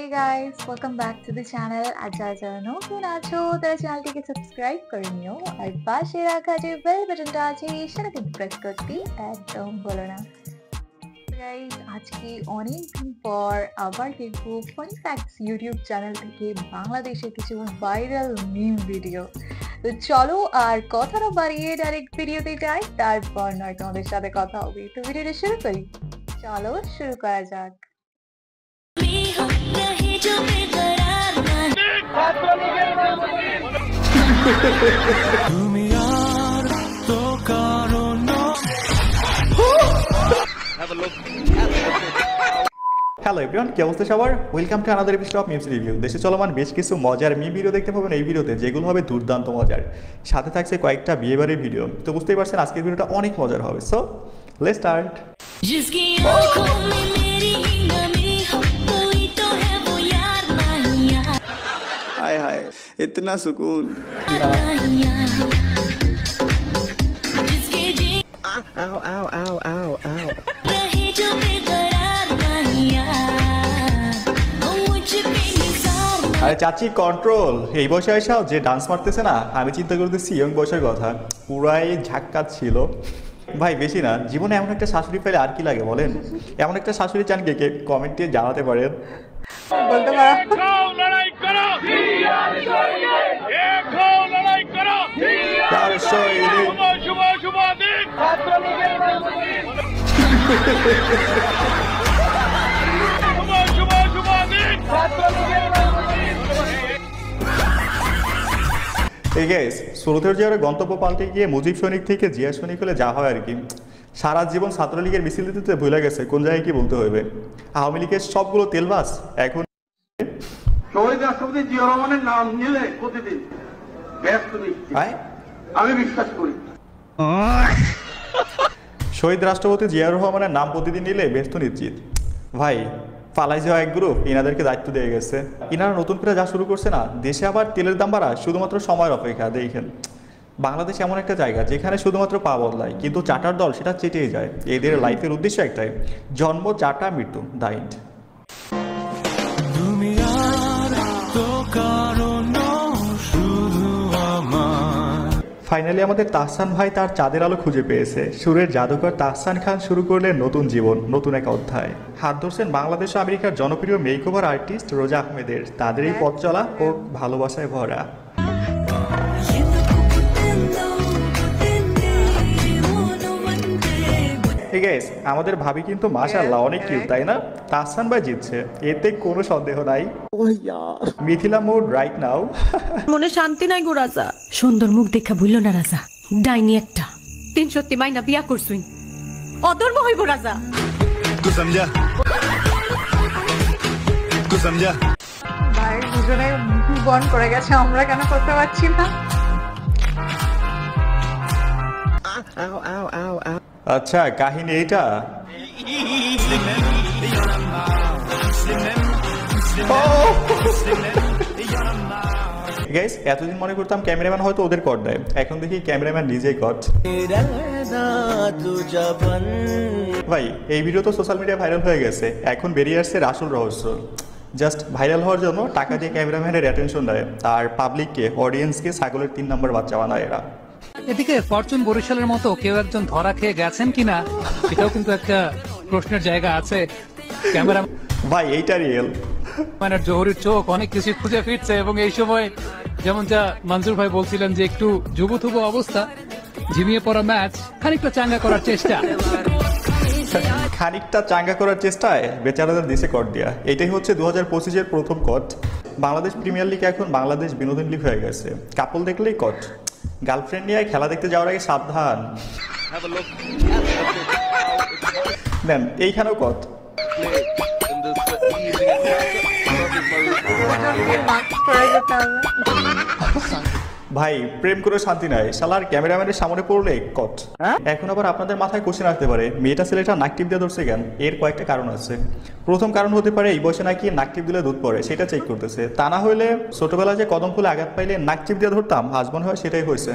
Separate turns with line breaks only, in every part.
Hey guys, welcome back to the channel. যারা নতুন আছো তারা চ্যানেলটিকে সাবস্ক্রাইব করে নিও আর পাশে রাখা যে বেল বাটনটা আছে সেটা কিন্তু প্রেস করতে একদম ভুলো না। গাইস আজকে অনেকদিন পর আবার দেখবো ফানি ফ্যাক্টস ইউটিউব চ্যানেল থেকে বাংলাদেশের কিছু ভাইরাল মিম ভিডিও। তো চলো আর কথা না বাড়িয়ে ডাইরেক্ট ভিডিওতে যাই, তারপর নয় তোমাদের সাথে কথা হবে। তো ভিডিওটা শুরু করি, চলো শুরু করা যাক।
হ্যালো এভরিওয়ান, কি অবস্থা সবার? Welcome to another episode of memes review. দেশে চলমান বেশ কিছু মজার মিম ভিডিও দেখতে পাবেন এই ভিডিওতে, যেগুলো হবে দুর্দান্ত মজার। সাথে থাকছে কয়েকটা বিয়েবাড়ির ভিডিও। তো বুঝতেই পারছেন আজকের ভিডিওটা অনেক মজার হবে। So let's start.
हाय हाय इतना सुकून। आओ आओ आओ आओ आओ।
আরে চাচি কন্ট্রোল, এই বয়সে আইসাও যে ডান্স মারতেছে না, আমি চিন্তা করতেছি ইয়ং বয়সের কথা, পুরাই ঝাক্কাত ছিল। ভাই বেশি না, জীবনে এমন একটা শাশুড়ি পেলে আর কি লাগে বলেন? এমন একটা শাশুড়ি চান কে কে কমেন্টে জানাতে পারেন।
বলতে পারো
সুরতের জিয়ার গন্তব্য পাল্টে গিয়ে মুজিব সৈনিক থেকে জিয়া সৈনিক হলে যা হয় আর কি। সারা জীবন ছাত্রলীগের মিছিল দিতে ভুলে গেছে কোন জায়গায় কি বলতে হবে। আওয়ামী লীগের সবগুলো তেলবাস এখন
শহীদ রাষ্ট্রপতি জিয়া রহমানের নাম নিলে প্রতিদিন ব্যস্ত নিচ্ছি, আমি বিশ্বাস করি।
শহীদ রাষ্ট্রপতি জিয়া রহমানের নাম প্রতিদিন নিলে ব্যস্ত নিশ্চিত। ভাই পালাই যাওয়া এক গ্রুপ ইনাদেরকে দায়িত্ব দিয়ে গেছে। ইনারা নতুন করে যা শুরু করছে না, দেশে আবার তেলের দাম বাড়া শুধুমাত্র সময়ের অপেক্ষা। দেখেন বাংলাদেশ এমন একটা জায়গা যেখানে শুধুমাত্র পা বদলায়, কিন্তু চাটার দল সেটা চেটেই যায়। এদের লাইফের উদ্দেশ্য একটাই, জন্ম চাটা মৃত্যু দাইন্ট। ফাইনালি আমাদের তাহসান ভাই তার চাঁদের আলো খুঁজে পেয়েছে। সুরের জাদুকর তাহসান খান শুরু করলেন নতুন জীবন, নতুন এক অধ্যায়। হাত ধরছেন বাংলাদেশ ও আমেরিকার জনপ্রিয় মেকওভার আর্টিস্ট রোজা আহমেদের। তাদের এই পথ চলা ও ভালোবাসায় ভরা। আমাদের ভাবি কিন্তু মাশাআল্লাহ অনেক কিউট, তাই না? তাহসান ভাই জিতছে, এতে কোনো সন্দেহ নাই। Mithila mood right now.
মনে শান্তি নাই গো রাজা, সুন্দর মুখ দেখা ভুললো না রাজা, ডাইনি একটা 300 মাইনা বিয়া করছুই, অধর্ম হইব রাজা।
ভাই দুজনে বন করে গেছে, আমরা কেন করতে পারছি না?
আচ্ছা কাহিনী এইটা। গাইস এতদিন মনে করতাম ক্যামেরাম্যান হয়তো ওদের কট দেয়, এখন দেখি ক্যামেরাম্যান নিজেই কট। ভাই এই ভিডিও তো সোশ্যাল মিডিয়া ভাইরাল হয়ে গেছে, এখন বেরিয়ে আসছে আসল রহস্য। জাস্ট ভাইরাল হওয়ার জন্য টাকা দিয়ে ক্যামেরাম্যানের অ্যাটেনশন দেয়, আর পাবলিককে অডিয়েন্সকে ছাগলের 3 নম্বর বাচ্চা বানায় এরা।
এদিকে ফরচুন বরিশালের মতো কেউ একজন ধরা খেয়ে গেছেন কিনা এটাও কিন্তু একটা প্রশ্নের জায়গা আছে। ক্যামেরা
ভাই এইটা রিয়েল,
মানে জহুরির চোখ অনেক কিছু খুঁজে ফিরছে, এবং এই সময় যেমন যা মনজুর ভাই বলছিলেন যে একটু যুবথুবু অবস্থা, ঝিমিয়ে পড়া ম্যাচ খানিকটা চাঙ্গা করার চেষ্টা,
খানিকটা চাঙ্গা করার চেষ্টায় বেচারাদের দিছে কট দিয়া। এটাই হচ্ছে 2025-এর প্রথম কট। বাংলাদেশ প্রিমিয়ার লিগ এখন বাংলাদেশ বিনোদন লিগ হয়ে গেছে। কাপল দেখলেই কট, গার্লফ্রেন্ড নিয়ে খেলা দেখতে যাওয়ার আগে সাবধান। দেন এইখানেও কট। ভাই প্রেম করে শান্তি নাই, শালার ক্যামেরাম্যানের সামনে পড়লে কট। এখন আবার আপনাদের মাথায় কোশ্চেন আসতে পারে, মেয়েটা ছেলেটা নাক টিপ দিয়ে ধরছে কেন? এর কয়েকটা কারণ আছে। প্রথম কারণ হতে পারে এই বয়সে নাকি নাক টিপ দিলে দুধ পড়ে, সেটা চেক করতেছে। তা না হইলে ছোটবেলায় যে কদম ফুলে আঘাত পাইলে নাক টিপ দিয়ে ধরতাম, আজ মনে হয় সেটাই হয়েছে।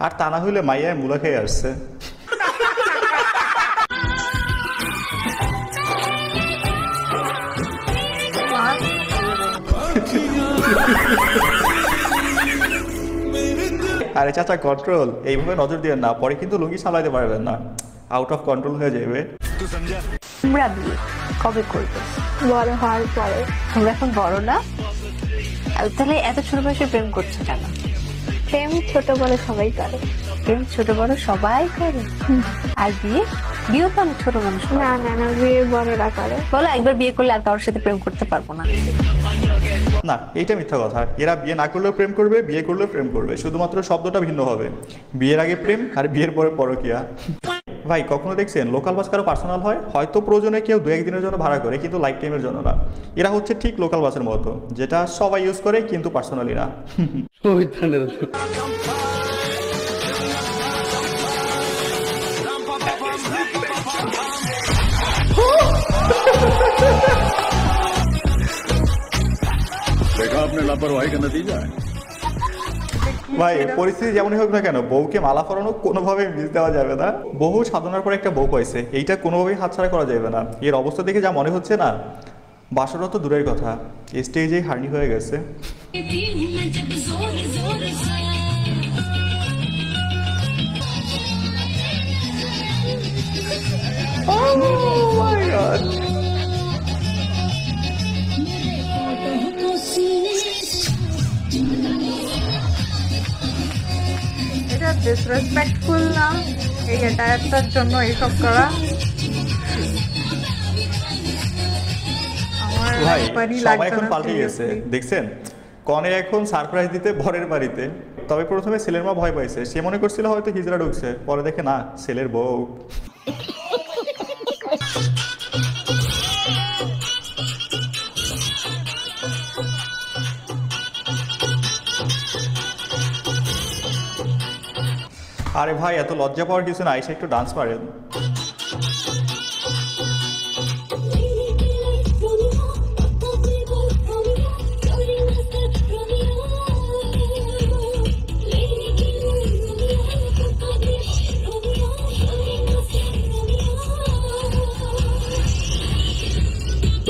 আর তা না হইলে মাইয়ায় মুলা খেয়ে আসছে। আরে চাচা কন্ট্রোল, এইভাবে নজর দিয়ে না, পরে কিন্তু লুঙ্গি সামলাইতে পারবেন না, আউট অফ কন্ট্রোল হয়ে যাবে।
তোমরা বিয়ে কবে করবে? বড় হওয়ার পরে। তোমরা এখন বড় না, তাহলে এত ছোট বয়সে প্রেম করছো কেন? প্রেম ছোট বড় সবাই করে। প্রেম ছোট বড় সবাই করে। আর বিয়ে? বিয়ে তো অনেক ছোট মানুষ। না না না, বিয়ে বড়রা করে। বলো একবার বিয়ে করলে আর কারোর সাথে প্রেম করতে পারবো না।
না, এইটা মিথ্যা কথা। এরা বিয়ে না করলেও প্রেম করবে, বিয়ে করলেও প্রেম করবে, শুধুমাত্র শব্দটা ভিন্ন হবে। বিয়ের আগে প্রেম আর বিয়ের পরে পরকিয়া। ভাই কখনো দেখছেন লোকাল বাস কারো পার্সোনাল হয়? হয়তো প্রয়োজনে কেউ 2-1 দিনের জন্য ভাড়া করে, কিন্তু লাইফ টাইমের জন্য না। এরা হচ্ছে ঠিক লোকাল বাসের মতো, যেটা সবাই ইউজ করে কিন্তু পার্সোনালি না।
देखा आपने लापरवाही का नतीजा है।
ভাই পরিস্থিতি যেমনই হোক না কেন, বউকে মালা পরানো কোনোভাবে মিস দেওয়া যাবে না। বহু সাধনার পর একটা বউ পাইছে, এইটা কোনোভাবেই হাতছাড়া করা যাবে না। এর অবস্থা দেখে যা মনে হচ্ছে না, বাসরও তো দূরের কথা, স্টেজেই হার্নি হয়ে গেছে।
এটা ডিসরেসপেক্টফুল না এই অ্যাটায়ারটার জন্য এইসব করা? আমার
ভাই
একবারই
সবাই
লাগতো
এখন
না,
পাল্টে গেছে,
seriously।
দেখছেন? কনে এখন সারপ্রাইজ দিতে বরের বাড়িতে। তবে প্রথমে ছেলের মা ভয় পাইছে, সে মনে করছিল হয়তো হিজড়া ঢুকছে, পরে দেখে না, ছেলের বউ। আরে ভাই এত লজ্জা পাওয়ার কিছু না, এসে একটু ডান্স পারেন।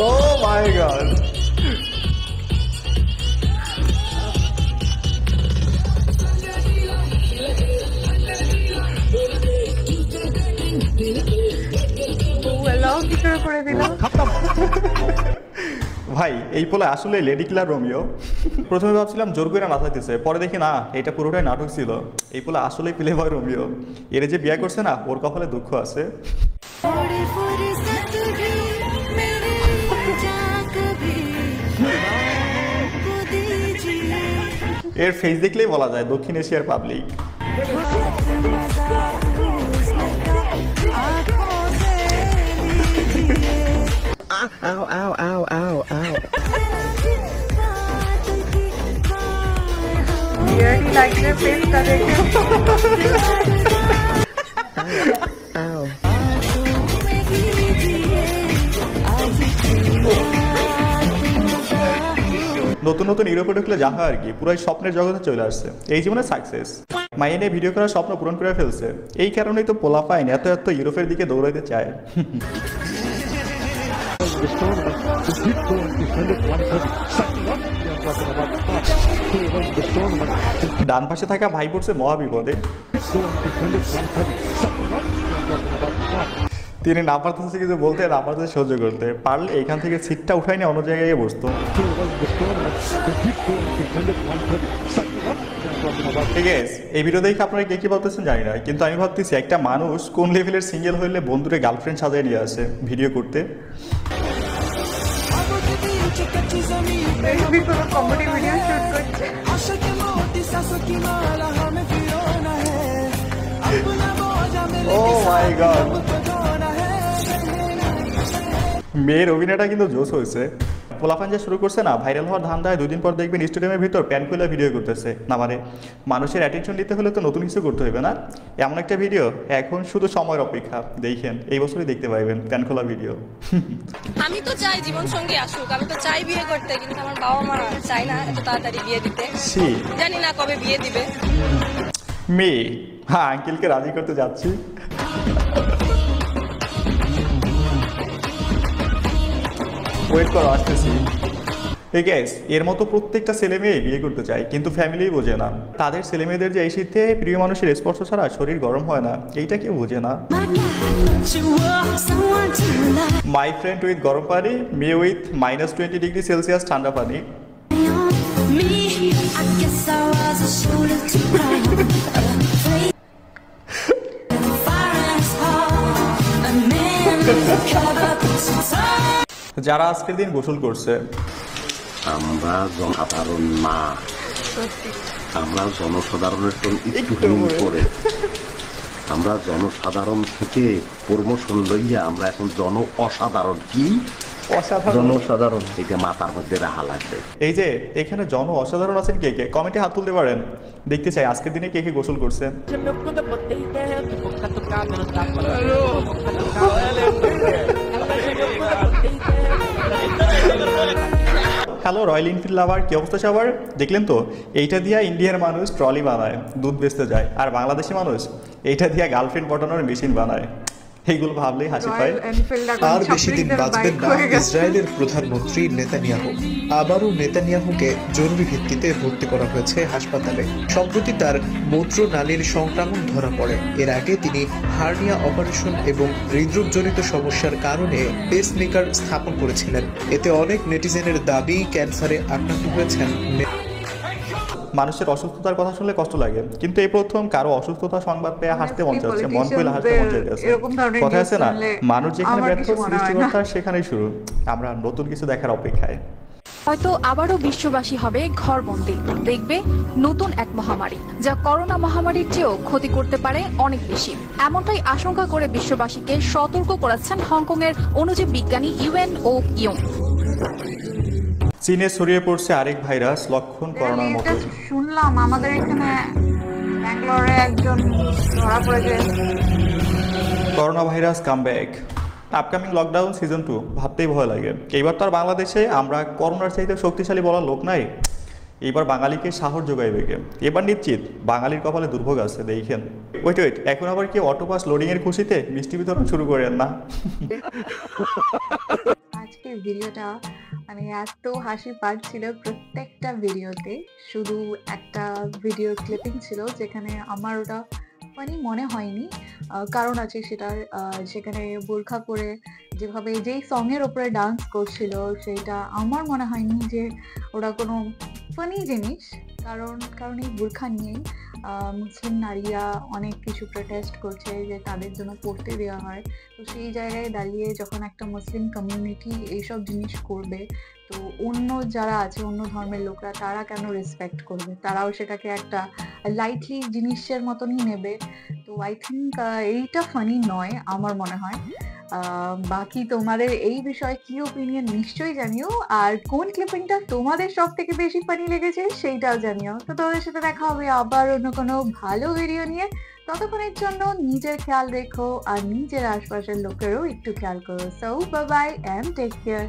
Oh my god.
কি করে করে দিল?
ভাই এই পোলা আসলে লেডি কিলার রোমিও। প্রথমে ভাবছিলাম জোর করে নাচাইতেছে, পরে দেখি না, এটা পুরোটাই নাটক ছিল। এই পোলা আসলে প্লে বয় রোমিও। এর যে বিয়ে করছে না, ওর কপালে দুঃখ আছে। এর ফেস দেখলেই বলা যায় দক্ষিণ এশিয়ার public.
Ow, ow, ow, ow, ow.
Weirdly লাগছে ফেসটা দেখে।
Ow.
নতুন নতুন ইউরোপে ঢুকলে যা হয় আর কি, পুরাই স্বপ্নের জগতে চলে আসছে। এই জীবনে সাকসেস মাইনে ভিডিও করার স্বপ্ন পূরণ করে ফেলছে। এই কারণেই তো পোলা পাইন এত এত ইউরোপের দিকে দৌড়াইতে চায়। ডান পাশে থাকা ভাই পড়ছে মহা বিপদে। তিনি না পারতেছে কিছু বলতে, না পারতেছে সহ্য করতে, পারলে এখান থেকে সিটটা উঠাই নিয়ে অন্য জায়গায় বসতো। ঠিক আছে, এই ভিডিও দেখে আপনারা কে কি বলতেছেন জানি না, কিন্তু আমি ভাবতেছি একটা মানুষ কোন লেভেলের সিঙ্গেল হইলে বন্ধুরে গার্লফ্রেন্ড সাজায় নিয়ে আসে ভিডিও করতে।
কোনো কমেডি ভিডিও শুট করছে।
Oh my God! মেয়ের অভিনয়টা কিন্তু জোশ হয়েছে। পোলাপান যা শুরু করছে না, ভাইরাল হওয়ার ধান্দায় 2 দিন পর দেখবেন স্টেডিয়ামের ভিতর প্যান খুলে ভিডিও করতেছে। না মানে মানুষের অ্যাটেনশন দিতে হলে তো নতুন কিছু করতে হবে না? এমন একটা ভিডিও এখন শুধু সময়ের অপেক্ষা, দেখেন এই বছরই দেখতে পাইবেন প্যান খোলা ভিডিও।
আমি তো চাই জীবন সঙ্গী আসুক, আমি তো চাই বিয়ে করতে, কিন্তু আমার বাবা মা চাই না এত তাড়াতাড়ি বিয়ে দিতে। জানি না কবে বিয়ে দিবে।
মেয়ে, হ্যাঁ আঙ্কেলকে রাজি করতে যাচ্ছি। ওয়েট করো, আসতেছি। এই গ্যাস এর মতো প্রত্যেকটা ছেলে মেয়ে বিয়ে করতে চায়, কিন্তু ফ্যামিলি বোঝে না। তাদের ছেলে মেয়েদের যে এই শীতে প্রিয় মানুষের স্পর্শ ছাড়া শরীর গরম হয় না, এইটা কেউ বোঝে না। মাই ফ্রেন্ড উইথ গরম পানি, মি উইথ -20°C ঠান্ডা পানি। যারা আজকের দিন গোসল করছে,
আমরা জনসাধারণ না, আমরা জনসাধারণের একটু করে আমরা জনসাধারণ থেকে প্রমোশন লইয়া আমরা এখন অসাধারণ। কি জনসাধারণ? এটা মাথার মধ্যে রাখা লাগবে।
এই যে এখানে অসাধারণ আছেন কে কে? কমেন্টে হাত তুলতে পারেন, দেখতে চাই আজকের দিনে কে কে গোসল করছে। হ্যালো রয়্যাল এনফিল্ড লাভার, কি অবস্থা সবার? দেখলেন তো, এইটা দিয়া ইন্ডিয়ার মানুষ ট্রলি বানায়, দুধ বেচতে যায়, আর বাংলাদেশি মানুষ এইটা দিয়া গার্লফ্রেন্ড পটানোর মেশিন বানায়। এইগুলো ভাবলেই হাসি পায়।
আর বেশি দিন বাঁচবেন না ইসরায়েলের প্রধানমন্ত্রী নেতানিয়াহু। আবারও নেতানিয়াহুকে জরুরি ভিত্তিতে ভর্তি করা হয়েছে হাসপাতালে। সম্প্রতি তার মূত্রনালীর সংক্রমণ ধরা পড়ে। এর আগে তিনি হার্নিয়া অপারেশন এবং হৃদরোগজনিত সমস্যার কারণে পেসমেকার স্থাপন করেছিলেন। এতে অনেক নেটিজেনের দাবি ক্যান্সারে আক্রান্ত হয়েছেন।
মানুষের অসুস্থতার কথা শুনলে কষ্ট লাগে, কিন্তু এই প্রথম কারো অসুস্থতার সংবাদ পেয়ে হাসতে মন চাচ্ছে, মন খুলে হাসতে মন চাইছে। কথা আছে না, মানুষ যেখানে ব্যর্থ সৃষ্টিকর্তার সেখানেই শুরু। আমরা নতুন কিছু দেখার অপেক্ষায়।
হয়তো আবারও বিশ্ববাসী হবে ঘরবন্দি, দেখবে নতুন এক মহামারী, যা করোনা মহামারীর চেয়েও ক্ষতি করতে পারে অনেক বেশি। এমনটাই আশঙ্কা করে বিশ্ববাসীকে সতর্ক করেছেন হংকংয়ের অণুজীব বিজ্ঞানী ইউএন ও ইয়ং।
চীনে ছড়িয়ে পড়ছে আরেক ভাইরাস, লক্ষণ করোনার মতো।
শুনলাম আমাদের এখানে ব্যাঙ্গালোরে একজন ধরা পড়েছে।
Corona virus comeback, upcoming lockdown season 2 ভাবতেই ভয় লাগে। এইবার তো আর বাংলাদেশে আমরা করোনার চাইতে শক্তিশালী বলার লোক নাই। এইবার বাঙালিকে সাহস যোগাইবে কে? এবার নিশ্চিত বাঙালির কপালে দুর্ভোগ আছে। দেখেন, ওয়েট এখন আবার কি অটোপাস লোডিং এর খুশিতে মিষ্টি বিতরণ শুরু করেন না?
আজকের ভিডিওটা মানে এত হাসি পাচ্ছিল, প্রত্যেকটা ভিডিওতে শুধু একটা ভিডিও ক্লিপিং ছিল যেখানে আমার ওটা ফানি মনে হয়নি। কারণ আছে সেটার, সেখানে বোরখা পরে যেভাবে যেই সঙের ওপরে ডান্স করছিল সেটা আমার মনে হয়নি যে ওটা কোনো ফানি জিনিস। কারণ এই বোরখা নিয়েই মুসলিম নারীরা অনেক কিছু প্রোটেস্ট করছে যে তাদের জন্য পড়তে দেওয়া হয়। তো সেই জায়গায় দাঁড়িয়ে যখন একটা মুসলিম কমিউনিটি এইসব জিনিস করবে, তো অন্য যারা আছে, অন্য ধর্মের লোকরা, তারা কেন রেসপেক্ট করবে? তারাও সেটাকে একটা লাইটলি জিনিসের মতনই নেবে। তো আই থিঙ্ক এইটা ফানি নয় আমার মনে হয়। বাকি তোমাদের এই বিষয়ে কি ওপিনিয়ন নিশ্চয়ই জানিও, আর কোন ক্লিপিংটা তোমাদের সব থেকে বেশি ফানি লেগেছে সেইটাও জানিও। তো তোমাদের সাথে দেখা হবে আবার অন্য কোনো ভালো ভিডিও নিয়ে। ততক্ষণের জন্য নিজের খেয়াল রেখো আর নিজের আশপাশের লোকেরও একটু খেয়াল করো। So bye bye and take care.